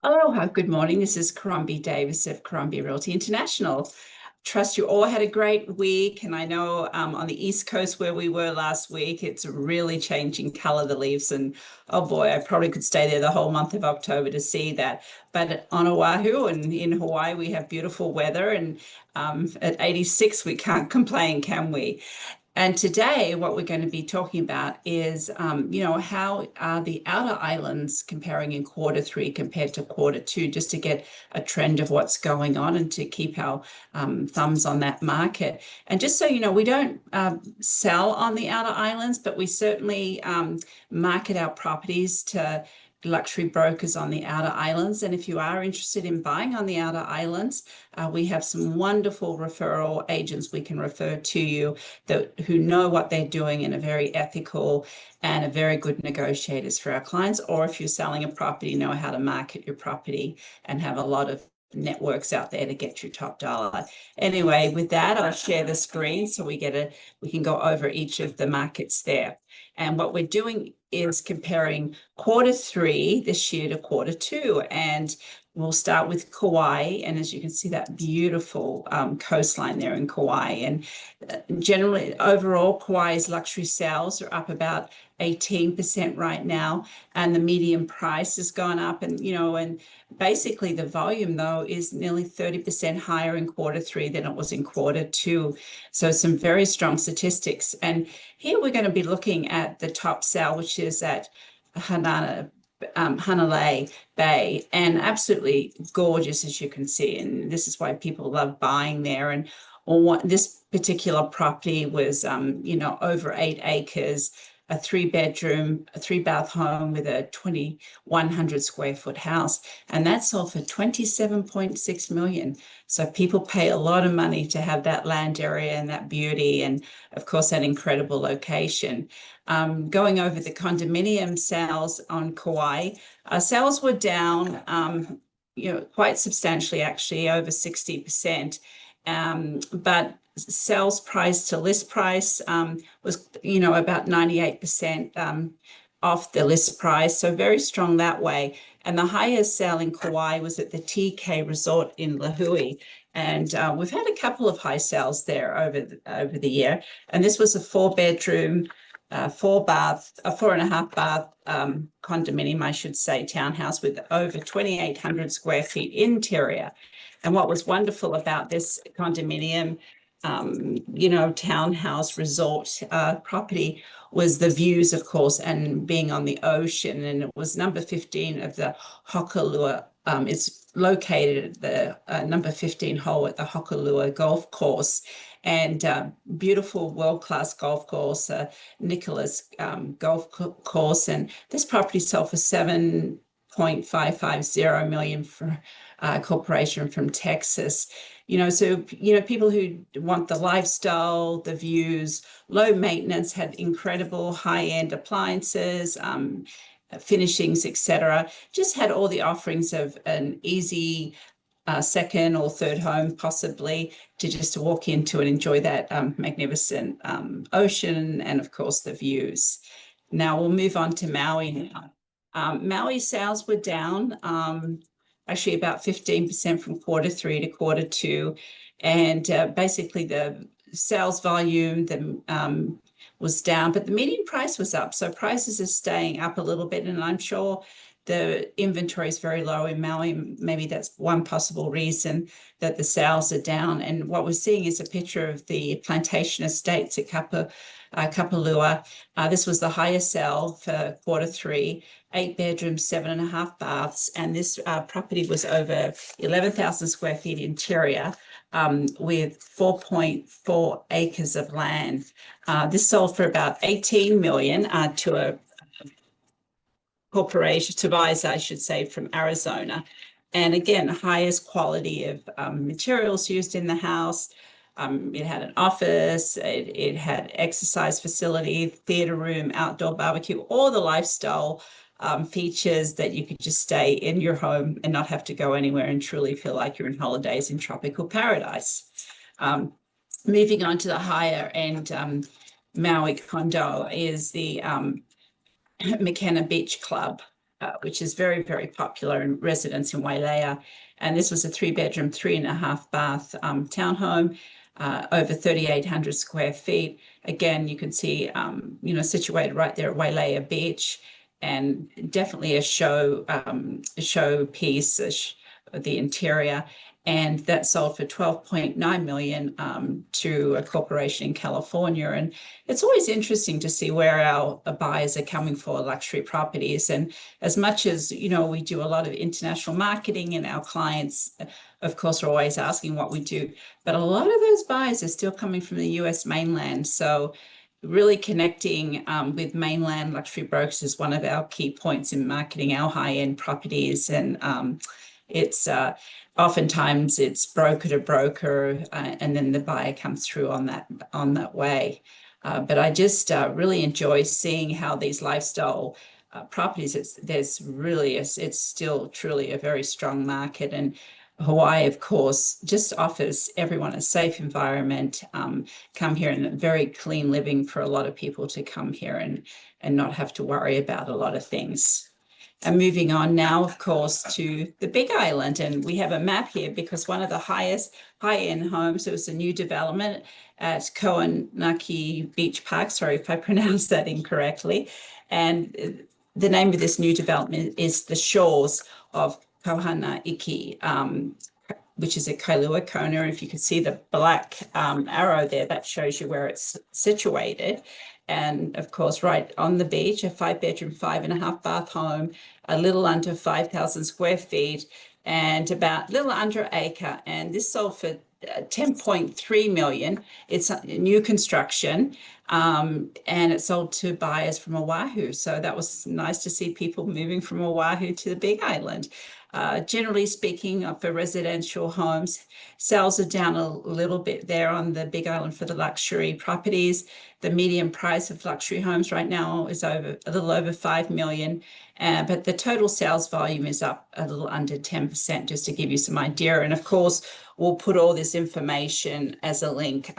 Aloha, good morning. This is Karumbi Davis of Karumbi Realty International. Trust you all had a great week. And I know on the East Coast where we were last week, it's really changing color, the leaves. And oh boy, I probably could stay there the whole month of October to see that. But on Oahu and in Hawaii, we have beautiful weather. And at 86, we can't complain, can we? And today, what we're going to be talking about is, how are the outer islands comparing in quarter three compared to quarter two, just to get a trend of what's going on and to keep our thumbs on that market. And just so you know, we don't sell on the outer islands, but we certainly market our properties to luxury brokers on the outer islands. And if you are interested in buying on the outer islands, we have some wonderful referral agents we can refer to you who know what they're doing and are very ethical and are very good negotiators for our clients. Or if you're selling a property, know how to market your property and have a lot of networks out there to get you top dollar. Anyway, with that, I'll share the screen so we can go over each of the markets there. And what we're doing is comparing quarter three this year to quarter two. And we'll start with Kauai. And as you can see, that beautiful coastline there in Kauai. And generally, overall, Kauai's luxury sales are up about 18% right now. And the median price has gone up. And basically the volume, though, is nearly 30% higher in quarter three than it was in quarter two. So some very strong statistics. And here we're going to be looking at the top sale, which is at Hanalei Bay, and absolutely gorgeous, as you can see. And this is why people love buying there. And this particular property was, over 8 acres, a 3-bedroom, a 3-bath home with a 2,100 square foot house. And that sold for $27.6 million. So people pay a lot of money to have that land area and that beauty. And of course, that incredible location. Going over the condominium sales on Kauai, sales were down, quite substantially, actually, over 60%. But sales price to list price was, about 98% off the list price. So very strong that way. And the highest sale in Kauai was at the TK Resort in Lahui. And we've had a couple of high sales there over the year. And this was a 4-bedroom, 4.5 bath condominium, I should say, townhouse with over 2,800 square feet interior. And what was wonderful about this condominium, townhouse resort property was the views, of course, and being on the ocean. And it was number 15 of the Hokalua. It's located at the number 15 hole at the Hokalua Golf Course. And beautiful world-class golf course, Nicholas Golf Course. And this property sold for $7.550 million for a corporation from Texas. People who want the lifestyle, the views, low maintenance, had incredible high-end appliances, finishings, etc. Just had all the offerings of an easy second or third home, possibly, to walk into and enjoy that magnificent ocean and, of course, the views. Now we'll move on to Maui now. Maui sales were down, actually about 15% from quarter three to quarter two. And basically the sales volume was down, but the median price was up. So prices are staying up a little bit. And I'm sure the inventory is very low in Maui. Maybe that's one possible reason that the sales are down. And what we're seeing is a picture of the plantation estates at Kapalua. This was the highest sale for quarter three, 8 bedrooms, 7.5 baths. And this property was over 11,000 square feet interior with 4.4 acres of land. This sold for about $18 million to a corporation, to buyers, I should say, from Arizona. And again, highest quality of materials used in the house. It had an office, it had exercise facility, theater room, outdoor barbecue, all the lifestyle features that you could just stay in your home and not have to go anywhere and truly feel like you're in holidays in tropical paradise. Moving on to the higher end Maui condo is the McKenna Beach Club. which is very, very popular in residents in Wailea. And this was a 3-bedroom, 3.5-bath townhome, over 3,800 square feet. Again, you can see, situated right there at Wailea Beach, and definitely a showpiece, the interior. And that sold for 12.9 million to a corporation in California. And it's always interesting to see where our buyers are coming for luxury properties. And as much as, we do a lot of international marketing, and our clients, of course, are always asking what we do, but a lot of those buyers are still coming from the US mainland. So really connecting with mainland luxury brokers is one of our key points in marketing our high-end properties. And it's oftentimes it's broker to broker, and then the buyer comes through on that way. But I just really enjoy seeing how these lifestyle properties, it's still truly a very strong market. And Hawaii, of course, just offers everyone a safe environment. Come here, and very clean living for a lot of people to come here and not have to worry about a lot of things. And moving on now, of course, to the Big Island. And we have a map here because one of the highest high-end homes, it was a new development at Kauai Beach Park. Sorry if I pronounced that incorrectly. And the name of this new development is the Shores of Kauai, which is at Kailua Kona. If you can see the black arrow there, that shows you where it's situated. And of course, right on the beach, a 5-bedroom, 5.5-bath home, a little under 5,000 square feet, and about a little under an acre. And this sold for 10.3 million. It's a new construction, and it sold to buyers from Oahu. So that was nice to see people moving from Oahu to the Big Island. Generally speaking, for residential homes, sales are down a little bit there on the Big Island for the luxury properties. The median price of luxury homes right now is a little over 5 million, but the total sales volume is up a little under 10%, just to give you some idea. And of course, we'll put all this information as a link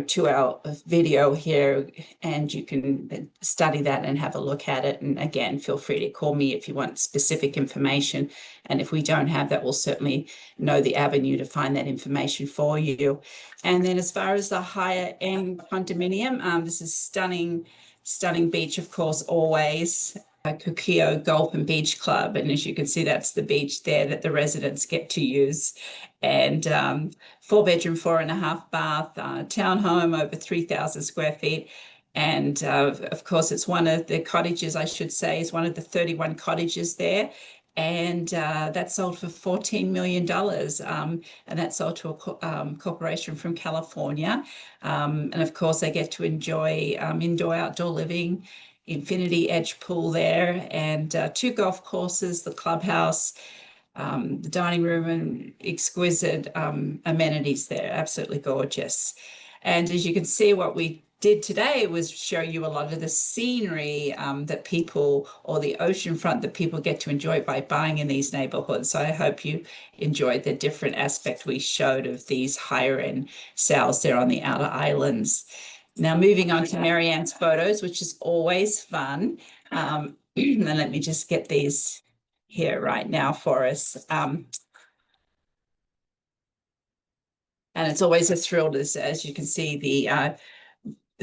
to our video here, and you can study that and have a look at it. And again, feel free to call me if you want specific information. And if we don't have that, we'll certainly know the avenue to find that information for you. And then as far as the higher end condominium, this is stunning beach, of course, always. Kukio Golf and Beach Club. And as you can see, that's the beach there that the residents get to use. And 4-bedroom, 4.5-bath townhome, over 3,000 square feet. And of course, it's one of the cottages, I should say, is one of the 31 cottages there. And that sold for $14 million. And that sold to a corporation from California. And of course, they get to enjoy indoor-outdoor living, infinity edge pool there, and 2 golf courses, the clubhouse, the dining room, and exquisite amenities there. Absolutely gorgeous. And as you can see, what we did today was show you a lot of the scenery that people, or the oceanfront that people get to enjoy by buying in these neighborhoods. So I hope you enjoyed the different aspect we showed of these higher end sales there on the outer islands. Now, moving on to Marianne's photos, which is always fun. And let me just get these here right now for us. And it's always a thrill as you can see, the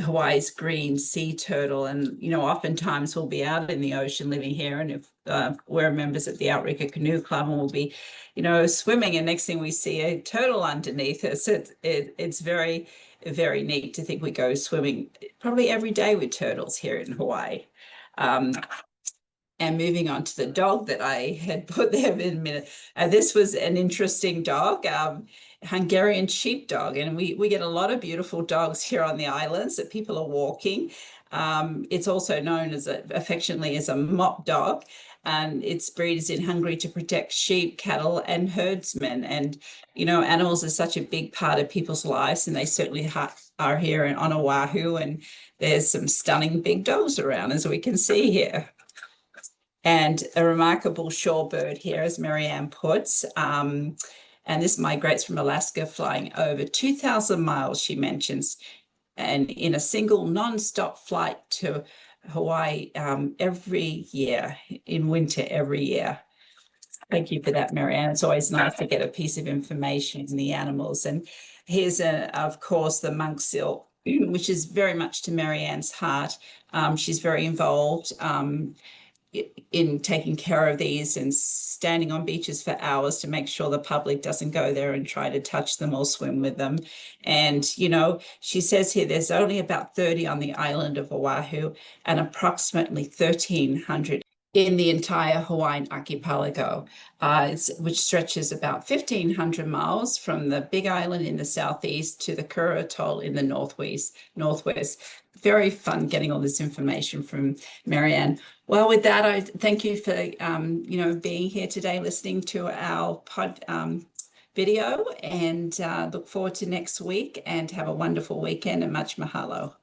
Hawaii's green sea turtle. And, oftentimes we'll be out in the ocean living here. And if we're members at the Outrigger Canoe Club, and we'll be, swimming, and next thing we see a turtle underneath us. It's very, very neat to think we go swimming probably every day with turtles here in Hawaii. And moving on to the dog that I had put there in a minute. This was an interesting dog, Hungarian sheepdog. And we get a lot of beautiful dogs here on the islands that people are walking. It's also known affectionately as a mop dog. And its breed is in Hungary to protect sheep, cattle, and herdsmen. And, animals are such a big part of people's lives, and they certainly are here on Oahu. And there's some stunning big dogs around, as we can see here. And a remarkable shorebird here, as Marianne puts. And this migrates from Alaska, flying over 2,000 miles, she mentions, and in a single non-stop flight to Hawaii every year, in winter every year. Thank you for that, Marianne. It's always nice to get a piece of information in the animals. And here's, of course, the monk seal, which is very much to Marianne's heart. She's very involved in taking care of these and standing on beaches for hours to make sure the public doesn't go there and try to touch them or swim with them. And, you know, she says here there's only about 30 on the island of Oahu and approximately 1,300 in the entire Hawaiian archipelago, which stretches about 1,500 miles from the Big Island in the southeast to the Kura Atoll in the northwest. Very fun getting all this information from Marianne. Well, with that, I thank you for being here today, listening to our video, and look forward to next week. And have a wonderful weekend, and much mahalo.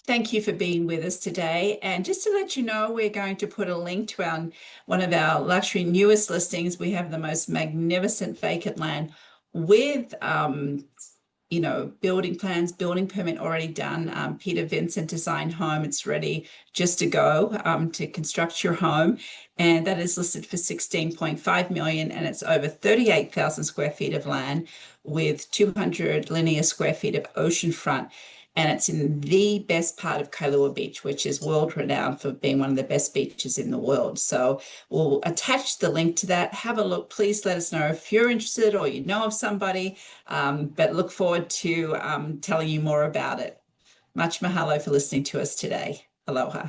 Thank you for being with us today. And just to let you know, we're going to put a link to one of our luxury newest listings. We have the most magnificent vacant land with building plans, building permit already done. Peter Vincent designed home. It's ready just to go to construct your home. And that is listed for 16.5 million. And it's over 38,000 square feet of land with 200 linear square feet of oceanfront. And it's in the best part of Kailua Beach, which is world renowned for being one of the best beaches in the world. So we'll attach the link to that. Have a look. Please let us know if you're interested or you know of somebody, but look forward to telling you more about it. Much mahalo for listening to us today. Aloha.